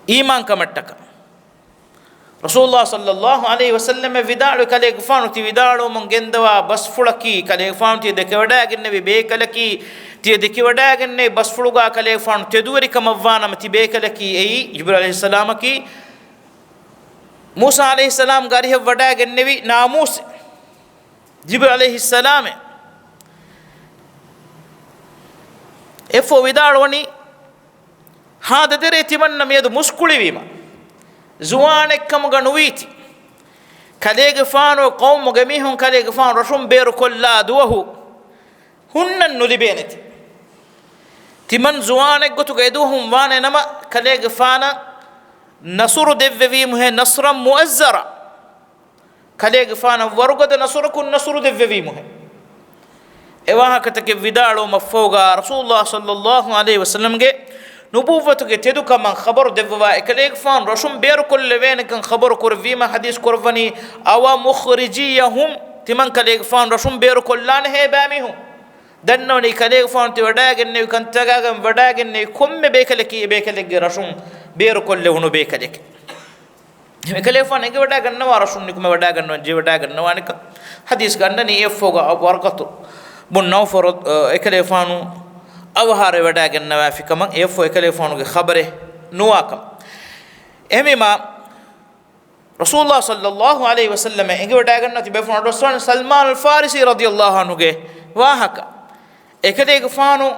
ايمان كمٹك رسول الله صلى الله عليه وسلم وداع كليك فانو تي وداعو من گندوا بس فلكي كليك فانو تي دك وداگن نبي بيكلكي تي دكي وداگن ني بس فلوگا كليك فانو تدوري كموانا متي بيكلكي اي جبريل عليه السلام كي موسى عليه السلام غاري وداگن نبي ناموس جبريل عليه السلام افو وداعوني هذا دري تمن ميد مسكولي ويما زوانك كم غنويتي كليغ فانو قوم جميعهم كليغ فان رشم بير كل دوه هن نلبينتي تمن زوانك غتو غيدوهم وانا نما كليغ فانا نصر دفوي مه نصرا مؤزرا كليغ فانا ورغد نصركن نصر دفوي مه ايوا كتك وداعو مفوغا رسول الله صلى الله عليه وسلم गे نبوته के तेदु का मन खबर देवा एकलेग फान रशुम बेर कुल वेन कन खबर कर वीमा हदीस करवनी अवा मुखरिजियहुम तिमन कलेग फान रशुम बेर कुल्लान है बामी हूं दन्नोनी कलेग फान ते वडागन ने कन तगागन वडागन ने कुम्मे बेकलेग रशुम बेर कुल हुनु बेकलेग एकलेग फान एगे वडागन नवा रशुम निकुम वडागन जे वडागन नवाने का हदीस गन्ननी एफोगा वरकतु बुन नौफर एकलेग फानु أوهار وداعن نوافي كمان يفو يكلي فانوغ خبره نواكم إمما رسول الله صلى الله عليه وسلم إنك وداعن نتي بفان رسول سلمان الفارسي رضي الله عنه واهك إكلي فانو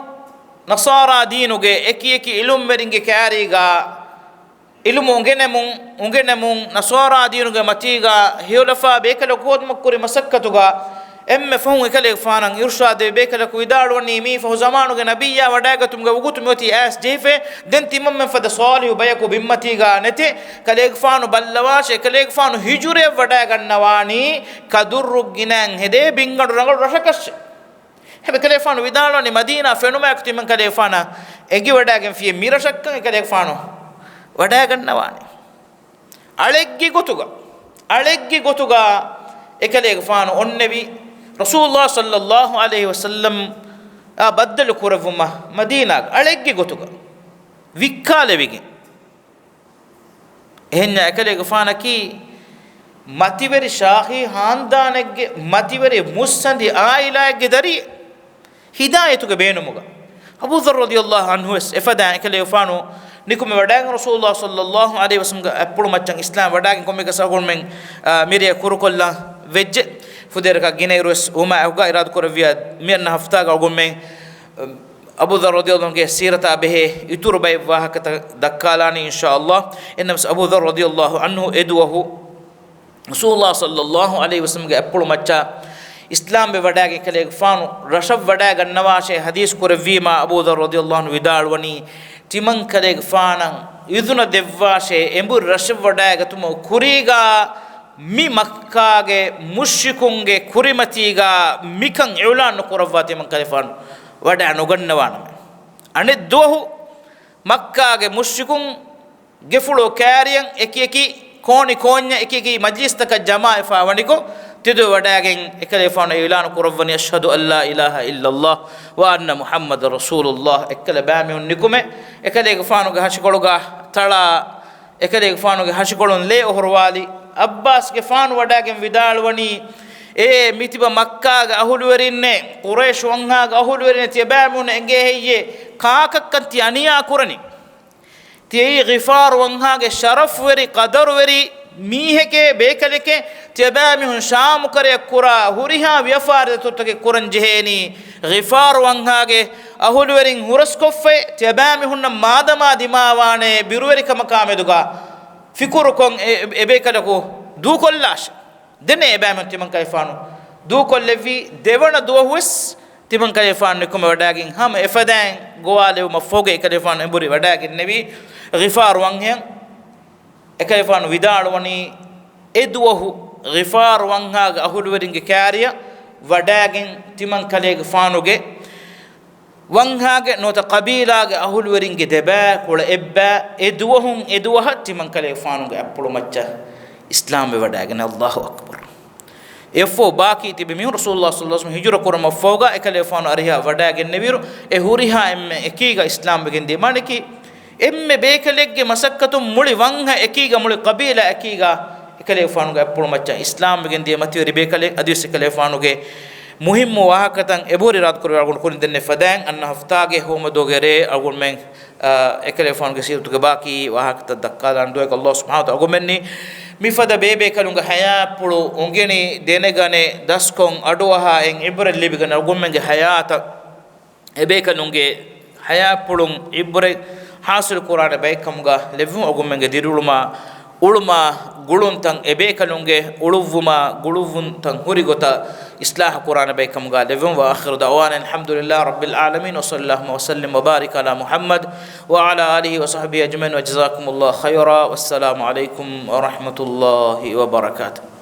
نصارى دينوغ إكي إلوم مرينغ كاريغا إلوم أنغنمون نصارى دينوغ متيغا هيولفا بيكلو كود مكوري مسكتوغا ام فهم كلي فانن ارشاد بكل كويداروني مي فهو زمانو نبيا وداغتم غوغت موتي اس جيفه دنتي مم فد صالح بيكو بمتي غانتي كلي فانو بلواش كلي فانو هجوره وداغنواني كدر گنان هدي بينگد رنگل رشكش هبه كلي فانو ودالوني مدينه فنوما كتي من كلي فانا එගි වඩාගෙන ෆිය මිරෂක්කන් එකලෙක් ෆානු වඩා ගන්නවානේ අලෙග්ගි ගොතුගා එකලෙක් ෆානු ඔන්නෙවි රසූලුල්ලාහ සල්ලල්ලාහු අලයිහි වසල්ලම් බද්දල කුරවුම මදීනාග අලෙග්ගි ගොතුගා වික්කාලෙවිගේ එහෙන්න එකලෙක් ෆානකි මතිවරි ශාහි හාන්දානෙක්ගේ මතිවරි මුස්සන්දි ආයිලාගේ දරි හිදායතුගේ බේනුමුග අබූ දර් රදියල්ලාහු අන්හු එෆදා එකලෙක් ෆානු නිකුම වඩාගෙන රසූලුල්ලාහ සල්ලල්ලාහු අලයිහි වසල්ලම් අප්පුළු මච්චන් ඉස්ලාම් වඩාගෙන කොම්මෙක සගොන් මෙන් මිරිය කුරුකොල්ලා වෙජ්ජ ෆුදේරක ගිනේරුස් උමා උගා ඉරාද කරවිය මෙන්න හෆ්තාග ඔගොන් මෙන් අබූ දර් රදියල්ලාහු අන්හුගේ සීරත බෙහෙ ඉතුරු බයි වාහකත දක්කාලානි ඉන්ෂාඅල්ලාහ් එන්නම්ස් අබූ දර් රදියල්ලාහු අන්හු එදුවහු රසූලුල්ලාහ සල්ලල්ලාහු අලයිහි වසල්ලම්ගේ අප්පුළු මච්චා ඉස්ලාම් බෙ වඩාගේ කලෙක් ෆානු රෂබ් වඩා ගන්නවාෂේ හදීස් කරවීම අබූ දර් රදියල්ලාහු අන්හු විදාල්වනි තිමන් කලෙක් ෆානං යුදුන දෙවවාෂේ එඹු රෂබ් වඩාගතුම කුරීගා මි මක්කාගේ මුෂ්රිකුන්ගේ කුරිමතිගා මිකන් ඉලාන් කරවවා තිමන් කලෙක් ෆානු වඩා නොගන්නවාන අනේ දොහු මක්කාගේ මුෂ්රිකුන් ගෙෆුලෝ කෑරියන් එකි කෝනි කෝඤ්ඤ එකි මජ්ලිස්තක ජමා ෆාවනිකෝ තිදු වඩාගෙන් එකලේ ෆාන ඉලාන කරවවනි අෂහදු අල්ලා ඉලාහා ඉල්ලල්ලාහ් වා අන්න මුහම්මද රසූලුල්ලාහ් එකල බෑමියුන් නිකුමේ එකලේ ෆානුගේ හෂකොළුගා තලා එකලේ ෆානුගේ හෂකොළුන් ලේ ඔහරවාලි අබ්බාස්ගේ ෆානු වඩාගෙන් විදාල්වනි ඒ මිතිබ මක්කාගේ අහුලුවරින්නේ කුරේෂ් වංහාගේ අහුලුවරින්නේ තිය බෑමියුන් එංගේ හෙయ్యේ කාකක්කන් තිය අනියා කුරණි තිය ගිෆාර් වංහාගේ ශරෆ් වෙරි කදර් වෙරි මීහෙකේ බේකලකේ තියබෑමිහුන් ශාමු කරයක් කුරා හුරිහා ව්‍යපාරතුතගේ කුරන් ජෙහෙනි ගිෆාර් වංහාගේ අහුලුවරින් හුරස්කොෆේ තියබෑමිහුන් මාදමා දිමාවානේ බිරුවරිකම කාමෙදුගා ෆිකුරුකොන් එබේකලකෝ දූකොල්ලාෂ දෙනේ එබෑමිහුන් තිමන් කයිෆානු දූකොල්ලෙවි දෙවන දුවහුස් තිමන් කයිෆානු නිකුම වඩාගින් හම එෆදෑන් ගෝවාලෙව් මෆෝගේ එකලෙෆානු එඹුරි වඩාගින් නෙවි ගිෆාර් වංහෙන් එකයිෆානු විදාලවනි එදුවහු ගිෆාර් වංහාගේ අහුලුවරින්ගේ කෑරිය වඩාගෙන් තිමන් කලේගේ ෆානුගේ වංහාගේ නොත කබීලාගේ අහුලුවරින්ගේ දෙබෑ කොළ එබ්බෑ එදුවහුන් එදුවහ තිමන් කලේගේ ෆානුගේ අප්පුළු මච්ච ඉස්ලාම් වඩාගෙන අල්ලාහු අක්බර් එෆෝ බාකී තිබෙ මිහු රසූලුල්ලාහ් සල්ලල්ලාහු අලයිහි වසල්ලම් හිජර කරම ෆෝගා එකලේ ෆානු අරිහා වඩාගෙන නෙවිරු ඒ හුරිහා එම්මේ එකීගා ඉස්ලාම් බෙගෙන් දෙමානකි එම්මෙ බේකලෙක්ගේ මසක්කතු මුලි වංහ එකීගා මුලි කබීලා එකීගා එකලේ ෆානුගේ අප්පුළු මච්චන් ඉස්ලාම් බෙගෙන් දිය මතිවරි බේකලෙක් අදිස් එකලේ ෆානුගේ මුහිම්ම වාහකතන් එබෝරි රාත් කරව අගුන් කුරින් දෙන්නේ ෆදාන් අන්න හෆ්තාගේ හෝමදෝගරේ අගුන් මෙන් එකලේ ෆානුගේ සියතුගේ බාකි වාහකත දක්කාලන් දුවක අල්ලාහ් සුබ්හානහු තාලා අගුන් මෙන්නි මිෆද බේබේ කලුන්ගේ හයා පුළු උංගෙනි දෙනගනේ දස්කොන් අඩුවහා එන් ඉබ්ර ලිබිගන අගුන් මෙන්ගේ හයාත එබේ කලුන්ගේ හයා පුළුන් ඉබ්ර hasil Quran baikamuga levum ogumenge diruluma uluma guluntan ebekalunge uluvuma guluvun tan hurigota islah Quran baikamuga levum wa akhir da'wana alhamdulillah rabbil alamin wa sallallahu wa sallim wa barik ala Muhammad wa ala alihi wa sahbihi ajmain wa jazakumullah khaira wassalamu alaikum wa rahmatullahi wa barakatuh.